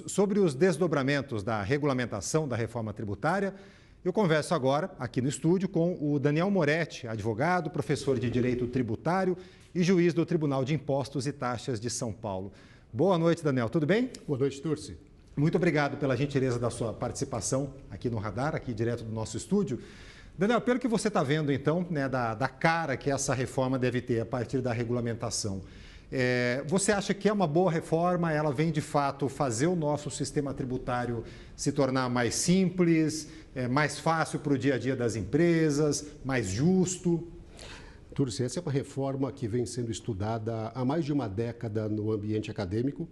sobre os desdobramentos da regulamentação da reforma tributária. Eu converso agora, aqui no estúdio, com o Daniel Moretti, advogado, professor de Direito Tributário e juiz do Tribunal de Impostos e Taxas de São Paulo. Boa noite, Daniel. Tudo bem? Boa noite, Turci. Muito obrigado pela gentileza da sua participação aqui no Radar, aqui direto do nosso estúdio. Daniel, pelo que você está vendo, então, né, da cara que essa reforma deve ter a partir da regulamentação, você acha que é uma boa reforma? Ela vem, de fato, fazer o nosso sistema tributário se tornar mais simples, mais fácil para o dia a dia das empresas, mais justo? Turci, essa é uma reforma que vem sendo estudada há mais de uma década no ambiente acadêmico,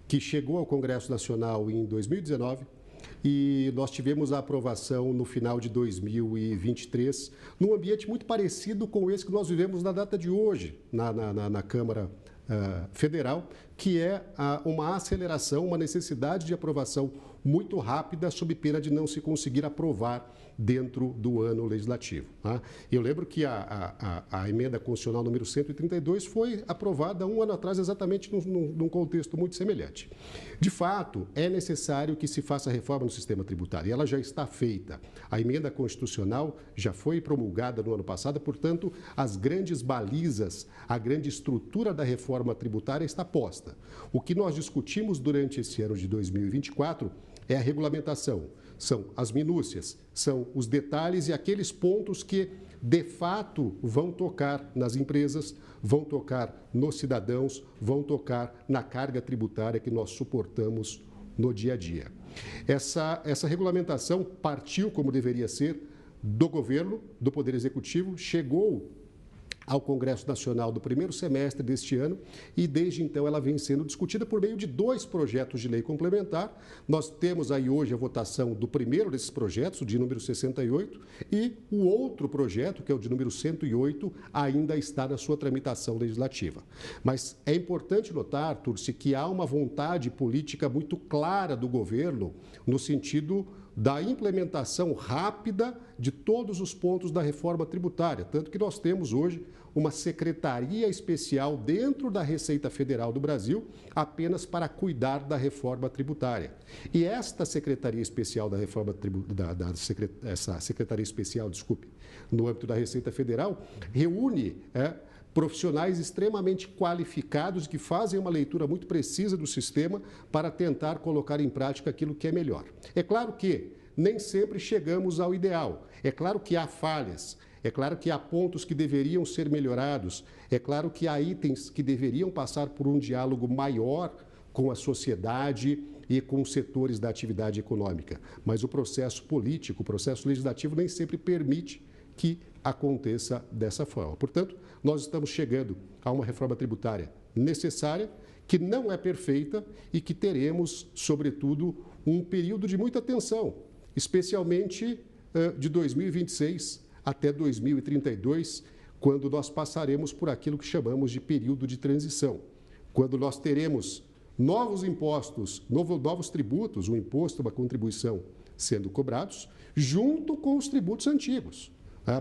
que chegou ao Congresso Nacional em 2019 e nós tivemos a aprovação no final de 2023, num ambiente muito parecido com esse que nós vivemos na data de hoje, na Câmara Federal, que é uma aceleração, uma necessidade de aprovação muito rápida, sob pena de não se conseguir aprovar dentro do ano legislativo. Tá? Eu lembro que a emenda constitucional número 132 foi aprovada um ano atrás, exatamente num contexto muito semelhante. De fato, é necessário que se faça reforma no sistema tributário, e ela já está feita. A emenda constitucional já foi promulgada no ano passado, portanto, as grandes balizas, a grande estrutura da reforma tributária está posta. O que nós discutimos durante esse ano de 2024 é a regulamentação, são as minúcias, são os detalhes e aqueles pontos que, de fato, vão tocar nas empresas, vão tocar nos cidadãos, vão tocar na carga tributária que nós suportamos no dia a dia. Essa regulamentação partiu, como deveria ser, do governo, do Poder Executivo, chegou ao Congresso Nacional do primeiro semestre deste ano e, desde então, ela vem sendo discutida por meio de 2 projetos de lei complementar. Nós temos aí hoje a votação do primeiro desses projetos, o de número 68, e o outro projeto, que é o de número 108, ainda está na sua tramitação legislativa. Mas é importante notar, Turci, que há uma vontade política muito clara do governo no sentido da implementação rápida de todos os pontos da reforma tributária, tanto que nós temos hoje uma secretaria especial dentro da Receita Federal do Brasil apenas para cuidar da reforma tributária. E esta secretaria especial da reforma essa secretaria especial, no âmbito da Receita Federal, reúne profissionais extremamente qualificados que fazem uma leitura muito precisa do sistema para tentar colocar em prática aquilo que é melhor. É claro que nem sempre chegamos ao ideal, é claro que há falhas, é claro que há pontos que deveriam ser melhorados, é claro que há itens que deveriam passar por um diálogo maior com a sociedade e com os setores da atividade econômica. Mas o processo político, o processo legislativo nem sempre permite que aconteça dessa forma. Portanto, nós estamos chegando a uma reforma tributária necessária, que não é perfeita e que teremos, sobretudo, um período de muita atenção, especialmente de 2026 até 2032, quando nós passaremos por aquilo que chamamos de período de transição, quando nós teremos novos impostos, novos tributos, um imposto, uma contribuição sendo cobrados, junto com os tributos antigos.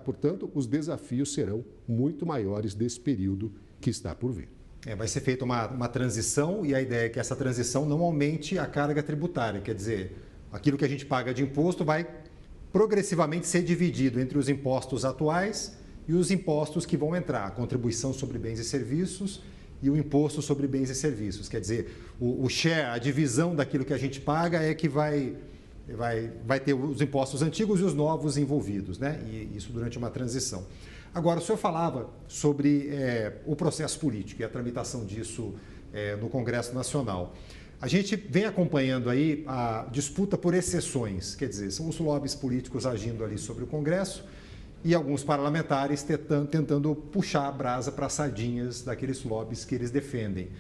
Portanto, os desafios serão muito maiores desse período que está por vir. Vai ser feita uma transição e a ideia é que essa transição não aumente a carga tributária, quer dizer, aquilo que a gente paga de imposto vai progressivamente ser dividido entre os impostos atuais e os impostos que vão entrar, a contribuição sobre bens e serviços e o imposto sobre bens e serviços. Quer dizer, o share, a divisão daquilo que a gente paga é que vai ter os impostos antigos e os novos envolvidos, né? E isso durante uma transição. Agora, o senhor falava sobre o processo político e a tramitação disso no Congresso Nacional. A gente vem acompanhando aí a disputa por exceções, quer dizer, são os lobbies políticos agindo ali sobre o Congresso e alguns parlamentares tentando puxar a brasa para as sardinhas daqueles lobbies que eles defendem.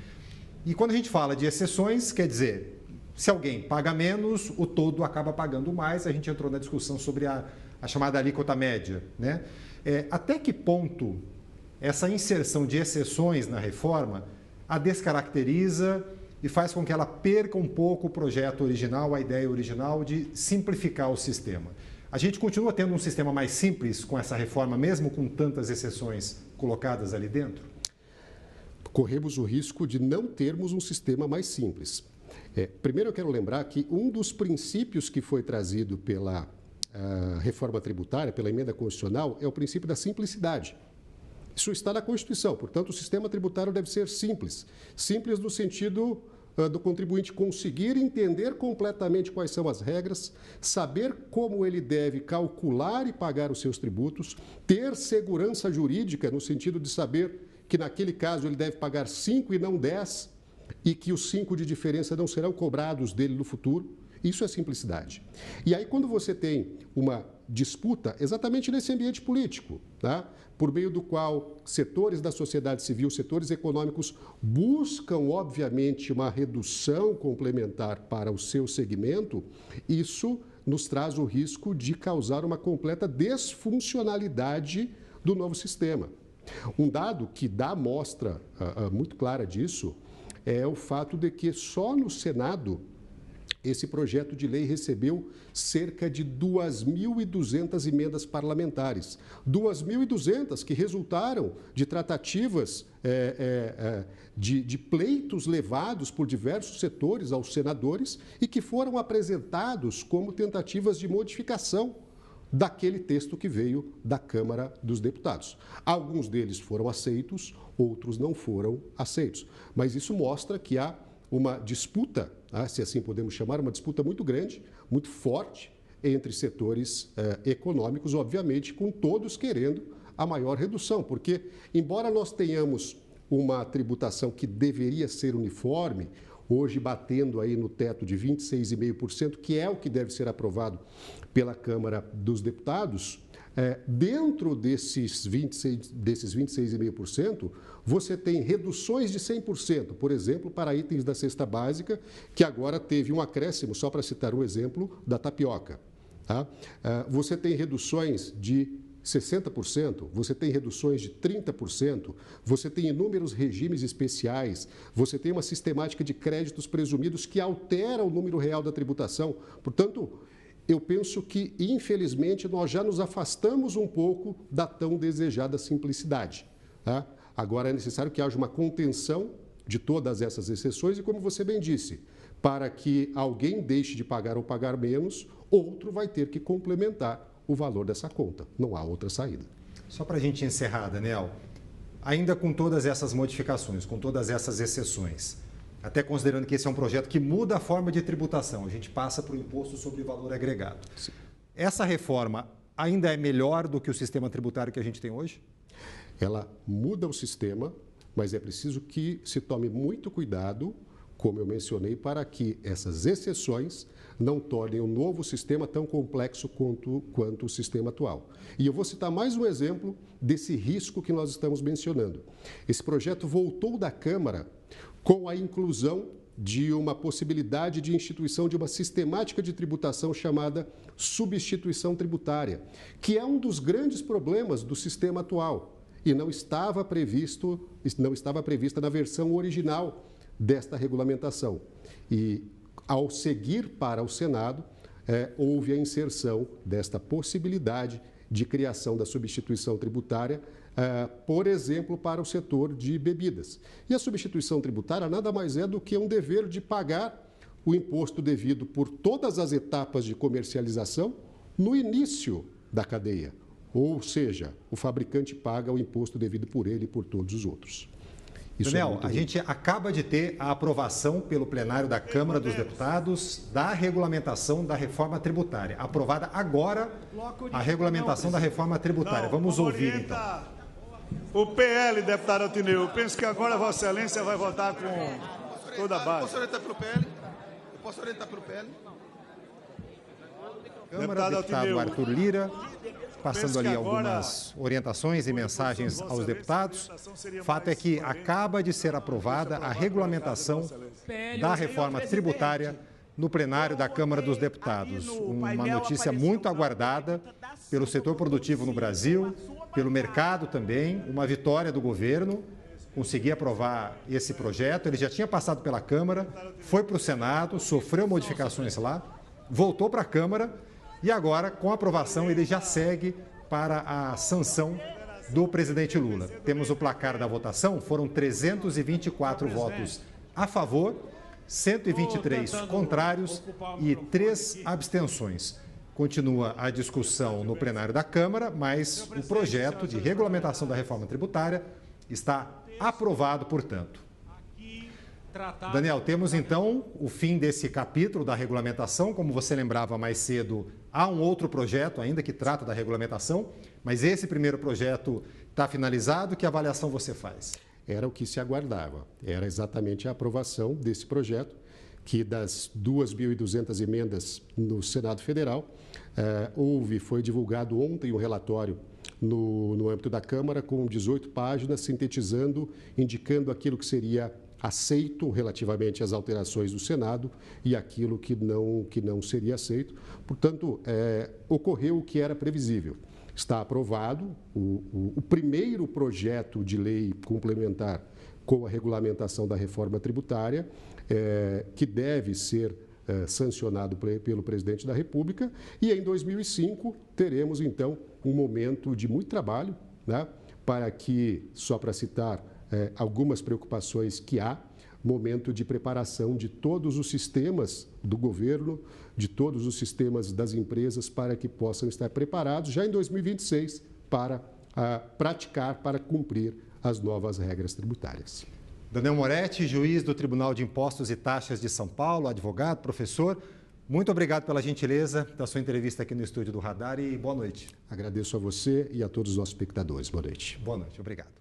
E quando a gente fala de exceções, quer dizer, se alguém paga menos, o todo acaba pagando mais. A gente entrou na discussão sobre a chamada alíquota média, né? Até que ponto essa inserção de exceções na reforma a descaracteriza e faz com que ela perca um pouco o projeto original, a ideia original de simplificar o sistema? A gente continua tendo um sistema mais simples com essa reforma, mesmo com tantas exceções colocadas ali dentro? Corremos o risco de não termos um sistema mais simples. Primeiro eu quero lembrar que um dos princípios que foi trazido pela reforma tributária, pela emenda constitucional, é o princípio da simplicidade. Isso está na Constituição, portanto, o sistema tributário deve ser simples. Simples no sentido do contribuinte conseguir entender completamente quais são as regras, saber como ele deve calcular e pagar os seus tributos, ter segurança jurídica no sentido de saber que naquele caso ele deve pagar 5 e não 10 e que os 5 de diferença não serão cobrados dele no futuro. Isso é simplicidade. E aí, quando você tem uma disputa, exatamente nesse ambiente político, tá? Por meio do qual setores da sociedade civil, setores econômicos buscam, obviamente, uma redução complementar para o seu segmento, isso nos traz o risco de causar uma completa desfuncionalidade do novo sistema. Um dado que dá amostra muito clara disso é o fato de que só no Senado esse projeto de lei recebeu cerca de 2.200 emendas parlamentares. 2.200 que resultaram de tratativas, de pleitos levados por diversos setores aos senadores e que foram apresentados como tentativas de modificação daquele texto que veio da Câmara dos Deputados. Alguns deles foram aceitos, outros não foram aceitos. Mas isso mostra que há uma disputa, se assim podemos chamar, uma disputa muito grande, muito forte entre setores econômicos, obviamente, com todos querendo a maior redução, porque, embora nós tenhamos uma tributação que deveria ser uniforme, hoje batendo aí no teto de 26,5%, que é o que deve ser aprovado pela Câmara dos Deputados, dentro desses 26,5%, você tem reduções de 100%, por exemplo, para itens da cesta básica, que agora teve um acréscimo, só para citar um exemplo, da tapioca. Tá? Você tem reduções de 60%, você tem reduções de 30%, você tem inúmeros regimes especiais, você tem uma sistemática de créditos presumidos que altera o número real da tributação. Portanto, eu penso que, infelizmente, nós já nos afastamos um pouco da tão desejada simplicidade. Tá? Agora é necessário que haja uma contenção de todas essas exceções e, como você bem disse, para que alguém deixe de pagar ou pagar menos, outro vai ter que complementar o valor dessa conta. Não há outra saída. Só para a gente encerrar, Daniel, ainda com todas essas modificações, com todas essas exceções, até considerando que esse é um projeto que muda a forma de tributação, a gente passa para o imposto sobre valor agregado. Sim. Essa reforma ainda é melhor do que o sistema tributário que a gente tem hoje? Ela muda o sistema, mas é preciso que se tome muito cuidado, como eu mencionei, para que essas exceções não tornem o novo sistema tão complexo quanto o sistema atual. E eu vou citar mais um exemplo desse risco que nós estamos mencionando. Esse projeto voltou da Câmara com a inclusão de uma possibilidade de instituição de uma sistemática de tributação chamada substituição tributária, que é um dos grandes problemas do sistema atual e não estava prevista na versão original desta regulamentação. E, ao seguir para o Senado, houve a inserção desta possibilidade de criação da substituição tributária, por exemplo, para o setor de bebidas. E a substituição tributária nada mais é do que um dever de pagar o imposto devido por todas as etapas de comercialização no início da cadeia. Ou seja, o fabricante paga o imposto devido por ele e por todos os outros. Daniel, a gente acaba de ter a aprovação pelo plenário da Câmara dos Deputados da regulamentação da reforma tributária. Aprovada agora a regulamentação da reforma tributária. Vamos ouvir, então. O PL, deputado Altineu, eu penso que agora Vossa Excelência vai votar com toda a base. Posso orientar pelo PL? Eu posso orientar pelo PL? Câmara, deputado Arthur Lira, passando ali algumas orientações e mensagens aos deputados. Fato é que acaba de ser aprovada a regulamentação da reforma tributária no plenário da Câmara dos Deputados. Uma notícia muito aguardada pelo setor produtivo no Brasil, pelo mercado também, uma vitória do governo, conseguir aprovar esse projeto. Ele já tinha passado pela Câmara, foi para o Senado, sofreu modificações lá, voltou para a Câmara e agora, com a aprovação, ele já segue para a sanção do presidente Lula. Temos o placar da votação, foram 324 votos a favor, 123 contrários e 3 abstenções. Continua a discussão no plenário da Câmara, mas o projeto de regulamentação da reforma tributária está aprovado, portanto. Daniel, temos então o fim desse capítulo da regulamentação. Como você lembrava mais cedo, há um outro projeto ainda que trata da regulamentação, mas esse primeiro projeto está finalizado. Que avaliação você faz? Era o que se aguardava, era exatamente a aprovação desse projeto, que das 2.200 emendas no Senado Federal, foi divulgado ontem um relatório no âmbito da Câmara com 18 páginas, sintetizando, indicando aquilo que seria aceito relativamente às alterações do Senado e aquilo que não seria aceito. Portanto, ocorreu o que era previsível. Está aprovado o primeiro projeto de lei complementar com a regulamentação da reforma tributária, que deve ser sancionado pelo presidente da República, e em 2005 teremos então um momento de muito trabalho, né, para que, só para citar algumas preocupações que há, momento de preparação de todos os sistemas do governo, de todos os sistemas das empresas, para que possam estar preparados já em 2026 para praticar, para cumprir as novas regras tributárias. Daniel Moretti, juiz do Tribunal de Impostos e Taxas de São Paulo, advogado, professor, muito obrigado pela gentileza da sua entrevista aqui no estúdio do Radar e boa noite. Agradeço a você e a todos os nossos espectadores. Boa noite. Boa noite, obrigado.